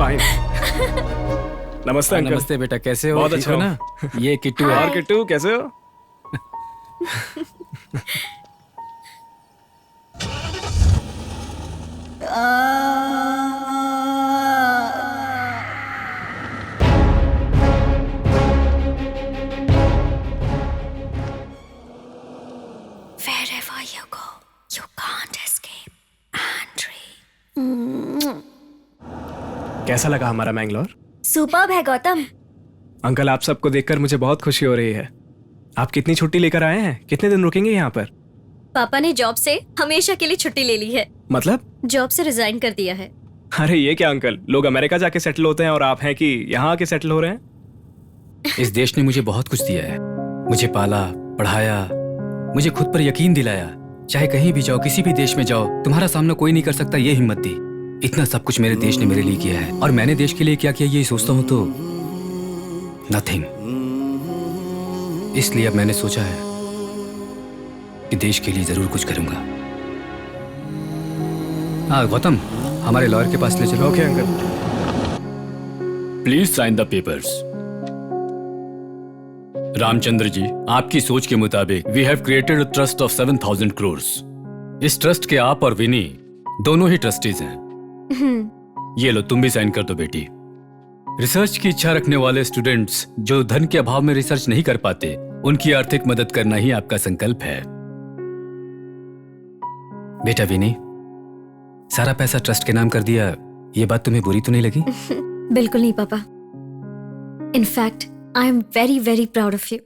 Fine. नमस्ते uncle. नमस्ते बेटा, कैसे हो? बहुत ठीक अच्छा हो हो। ना? ये किट्टू और है। किट्टू कैसे हो? Wherever you go, you can't escape. Andre. कैसा लगा हमारा मैंगलोर? सुपर्ब है गौतम। अंकल, आप सबको देखकर मुझे बहुत खुशी हो रही है। आप कितनी छुट्टी लेकर आए हैं? कितने दिन रुकेंगे यहाँ पर? पापा ने जॉब से हमेशा के लिए छुट्टी ले ली है। मतलब? जॉब से रिजाइन कर दिया है। अरे ये क्या अंकल, लोग अमेरिका जाके सेटल होते हैं और आप हैं कि यहाँ आके सेटल हो रहे हैं? इस देश ने मुझे बहुत कुछ दिया है। मुझे पाला, पढ़ाया, मुझे खुद पर यकीन दिलाया। चाहे कहीं भी जाओ, किसी भी देश में जाओ, तुम्हारा सामना कोई नहीं कर सकता, ये हिम्मत दी। इतना सब कुछ मेरे देश ने मेरे लिए किया है, और मैंने देश के लिए क्या किया ये सोचता हूँ तो नथिंग। इसलिए अब मैंने सोचा है कि देश के लिए जरूर कुछ करूंगा। हाँ गौतम, हमारे लॉयर के पास ले चलो। Okay uncle. Please sign the papers. Ramchandra ji, आपकी सोच के मुताबिक we have created a trust of 7,000 crore. इस ट्रस्ट के आप और विनी दोनों ही ट्रस्टीज हैं। ये लो, तुम भी साइन कर दो बेटी। रिसर्च की इच्छा रखने वाले स्टूडेंट्स जो धन के अभाव में रिसर्च नहीं कर पाते, उनकी आर्थिक मदद करना ही आपका संकल्प है। बेटा विनी, सारा पैसा ट्रस्ट के नाम कर दिया, ये बात तुम्हें बुरी तो नहीं लगी? बिल्कुल नहीं पापा। In fact I am very very proud of you.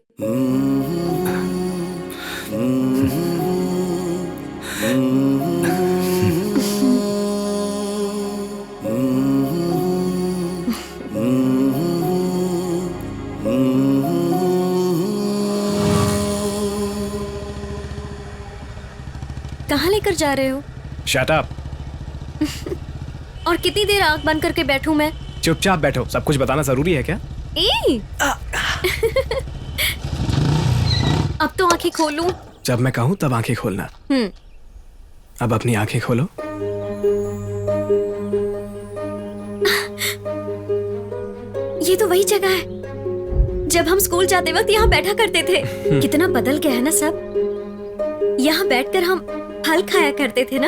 कहाँ लेकर जा रहे हो? Shut up. और कितनी देर आंख बंद करके बैठूं मैं? चुपचाप बैठो, सब कुछ बताना जरूरी है क्या? अब तो आंखें खोलूं। जब मैं कहूँ तब आंखें खोलना। अब अपनी आंखें खोलो। ये तो वही जगह है जब हम स्कूल जाते वक्त यहाँ बैठा करते थे। कितना बदल गया है ना सब। यहाँ बैठकर हम फल खाया करते थे ना।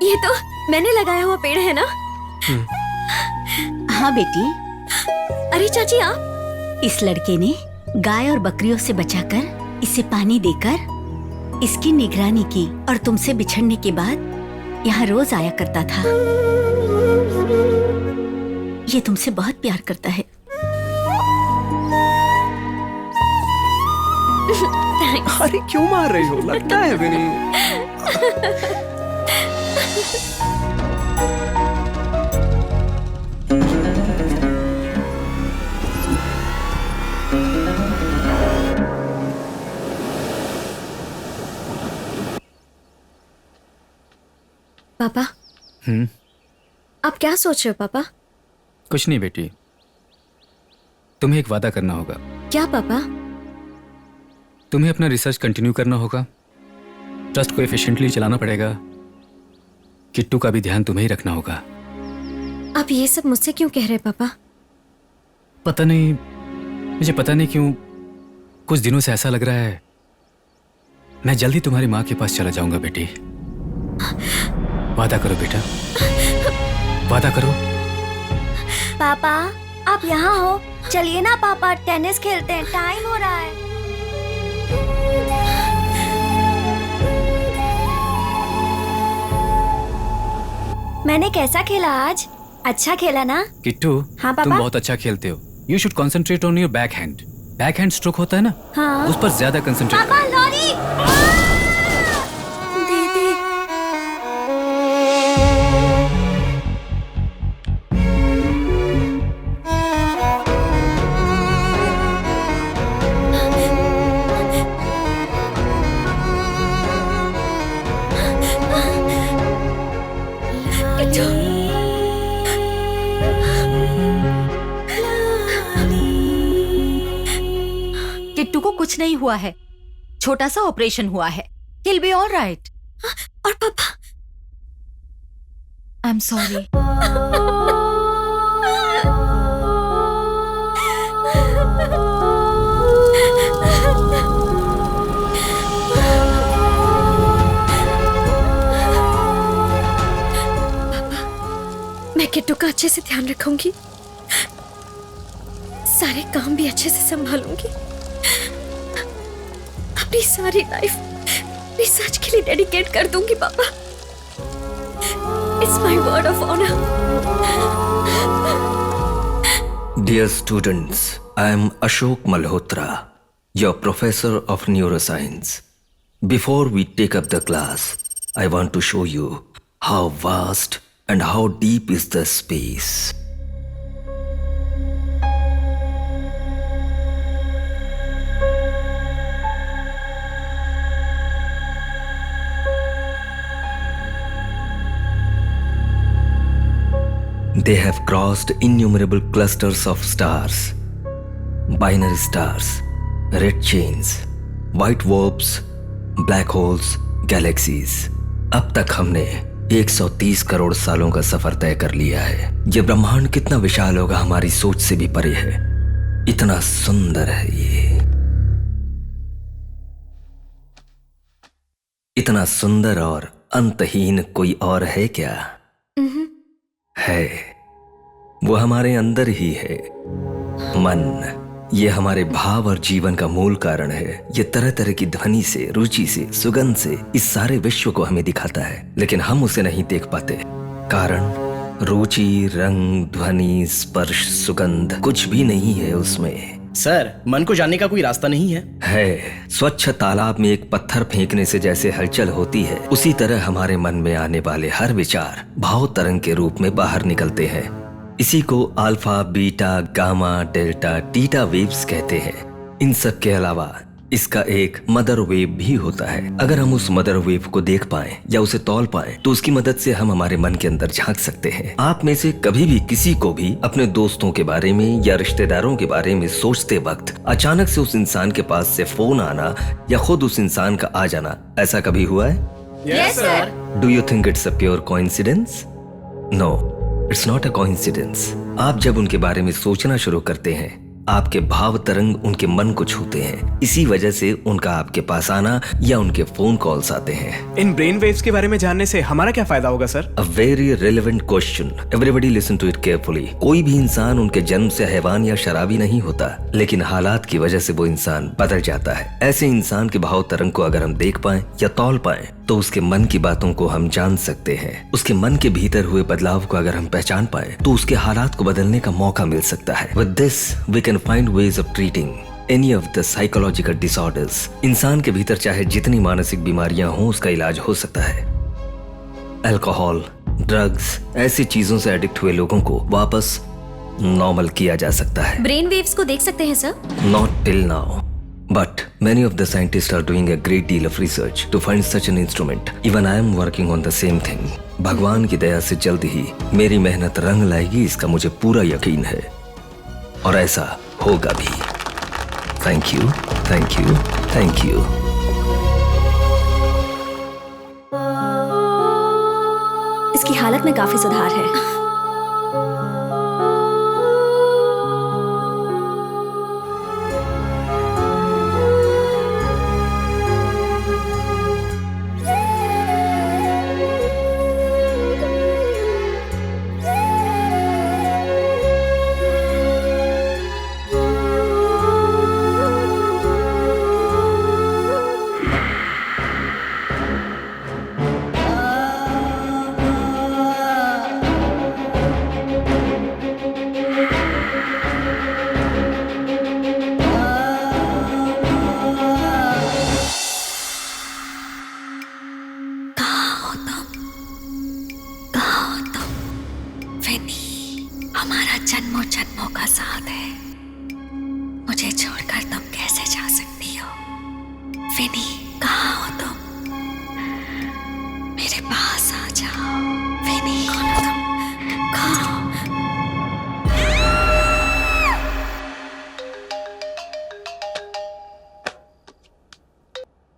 ये तो मैंने लगाया हुआ पेड़ है ना? हाँ बेटी, अरे चाची आप? इस लड़के ने गाय और बकरियों से बचाकर, इसे पानी देकर, इसकी निगरानी की और तुमसे बिछड़ने के बाद यहाँ रोज आया करता था। ये तुमसे बहुत प्यार करता है। अरे क्यों मार रही हो? लगता है विनी। पापा, आप क्या सोच रहे हो पापा? कुछ नहीं बेटी, तुम्हें एक वादा करना होगा। क्या पापा? तुम्हें अपना रिसर्च कंटिन्यू करना होगा, ट्रस्ट को एफिशिएंटली चलाना पड़ेगा, किट्टू का भी ध्यान तुम्हें ही रखना होगा। आप ये सब मुझसे क्यों कह रहे हैं पापा? पता नहीं, मुझे पता नहीं क्यों कुछ दिनों से ऐसा लग रहा है मैं जल्दी तुम्हारी माँ के पास चला जाऊंगा बेटी। वादा करो बेटा, वादा करो। पापा आप यहाँ हो? चलिए ना पापा, टेनिस खेलते हैं, टाइम हो रहा है। मैंने कैसा खेला आज? अच्छा खेला ना? किट्टू, हाँ पापा? तुम बहुत अच्छा खेलते हो। You should concentrate on your back hand. Back hand stroke होता है ना, हाँ। उस पर ज्यादा कंसंट्रेट। पापा लॉरी! दीदी। बिट्टू को कुछ नहीं हुआ है, छोटा सा ऑपरेशन हुआ है। He'll be all right. और पापा? I'm sorry. मैं किट्टू का अच्छे से ध्यान रखूंगी, सारे काम भी अच्छे से संभालूंगी, अपनी सारी लाइफ रिसर्च के लिए डेडिकेट कर दूंगी पापा। It's my word of honour. Dear students, I am Ashok Malhotra, your professor of neuroscience. Before we take up the class, I want to show you how vast and how deep is the space. They have crossed innumerable clusters of stars, binary stars, red chains, white warps, black holes, galaxies. अब तक हमने 130 करोड़ सालों का सफर तय कर लिया है। ये ब्रह्मांड कितना विशाल होगा हमारी सोच से भी परे है। इतना सुंदर है ये, इतना सुंदर और अंतहीन कोई और है क्या? है, वो हमारे अंदर ही है। मन, ये हमारे भाव और जीवन का मूल कारण है। ये तरह तरह की ध्वनि से, रुचि से, सुगंध से इस सारे विश्व को हमें दिखाता है, लेकिन हम उसे नहीं देख पाते। कारण रुचि, रंग, ध्वनि, स्पर्श, सुगंध कुछ भी नहीं है उसमें। सर, मन को जानने का कोई रास्ता नहीं है? है। स्वच्छ तालाब में एक पत्थर फेंकने से जैसे हलचल होती है, उसी तरह हमारे मन में आने वाले हर विचार भाव तरंग के रूप में बाहर निकलते हैं। इसी को alpha, beta, gamma, delta, theta waves कहते हैं। इन सब के अलावा इसका एक मदर वेव भी होता है। अगर हम उस मदर वेव को देख पाएं या उसे तौल पाएं, तो उसकी मदद से हम हमारे मन के अंदर झांक सकते हैं। आप में से कभी भी किसी को भी अपने दोस्तों के बारे में या रिश्तेदारों के बारे में सोचते वक्त अचानक से उस इंसान के पास से फोन आना या खुद उस इंसान का आ जाना, ऐसा कभी हुआ है? Yes sir. Do you think it's a pure coincidence? No, it's not a coincidence. आप जब उनके बारे में सोचना शुरू करते हैं, आपके भाव तरंग उनके मन को छूते हैं। इसी वजह से उनका आपके पास आना या उनके फोन कॉल्स आते हैं। इन ब्रेन वेव्स के बारे में जानने से हमारा क्या फायदा होगा sir? A very relevant question. Everybody listen to it carefully. कोई भी इंसान उनके जन्म से हैवान या शराबी नहीं होता, लेकिन हालात की वजह से वो इंसान बदल जाता है। ऐसे इंसान के भाव तरंग को अगर हम देख पाएं या तौल पाएं, तो उसके मन की बातों को हम जान सकते हैं। उसके मन के भीतर हुए बदलाव को अगर हम पहचान पाएं, तो उसके हालात को बदलने का मौका मिल सकता है। With this, we can find ways of treating any of the psychological disorders. इंसान के भीतर चाहे जितनी मानसिक बीमारियां हों, उसका इलाज हो सकता है। अल्कोहल, ड्रग्स, ऐसी चीजों से एडिक्ट हुए लोगों को वापस नॉर्मल किया जा सकता है। ब्रेन वेव्स को देख सकते हैं sir? Not till now. But many of the scientists are doing a great deal of research to find such an instrument. Even I am working on the same thing. भगवान की दया से जल्द ही मेरी मेहनत रंग लाएगी, इसका मुझे पूरा यकीन है, और ऐसा होगा भी। Thank you, thank you, thank you. इसकी हालत में काफी सुधार है। हमारा जन्मों जन्मों का साथ है। मुझे छोड़कर तुम कैसे जा सकती हो? विनी, कहाँ हो तुम? मेरे पास आ जाओ। विनी, कौन हो तुम? कौन हो?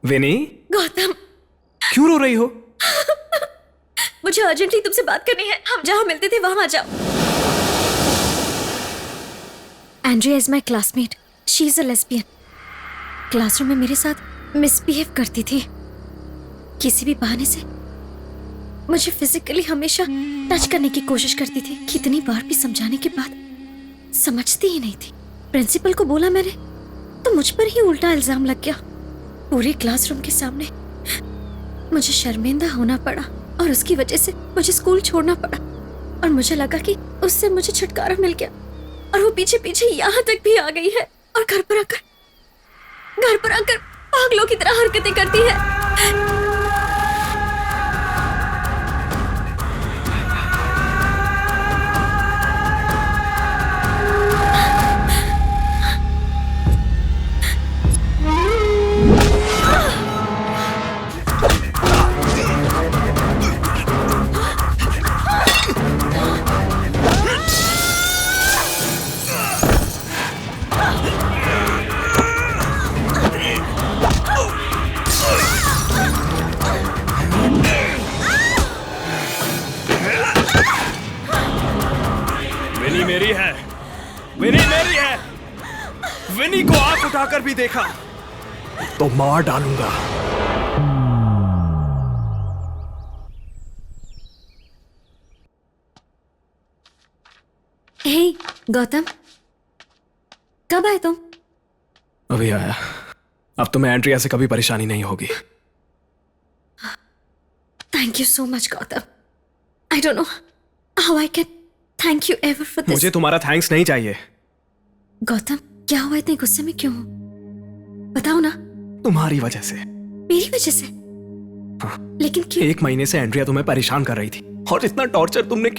विनी, गौतम, क्यों रो रही हो? मुझे अर्जेंटली तुमसे बात करनी है। हम जहाँ मिलते थे वहां आ जाओ। Andrea is my classmate. She is a lesbian. Classroom में मेरे साथ मिसबिहेव करती थी। किसी भी बहाने से मुझे फिजिकली हमेशा टच करने की कोशिश करती थी। कितनी बार भी समझाने के बाद समझती ही नहीं थी। प्रिंसिपल को बोला मैंने तो मुझ पर ही उल्टा इल्जाम लग गया। पूरे क्लासरूम के सामने मुझे शर्मिंदा होना पड़ा और उसकी वजह से मुझे स्कूल छोड़ना पड़ा। और मुझे लगा कि उससे मुझे छुटकारा मिल गया और वो पीछे पीछे यहाँ तक भी आ गई है और घर पर आकर पागलों की तरह हरकतें करती है। विनी मेरी है, विनी मेरी है। विनी को आंख उठाकर भी देखा तो मार डालूंगा। हे गौतम, कब आए तुम? अभी आया। अब तुम्हें एंड्रिया से कभी परेशानी नहीं होगी। Thank you so much Gautam. I don't know how I can thank you ever for this. मुझे तुम्हारा थैंक्स नहीं चाहिए। गौतम, क्या हुआ? इतने गुस्से में क्यों हो? बताओ ना। तुम्हारी वजह से। मेरी वजह से? लेकिन क्यों? 1 महीने से एंड्रिया तुम्हें परेशान कर रही थी और इतना टॉर्चर तुमने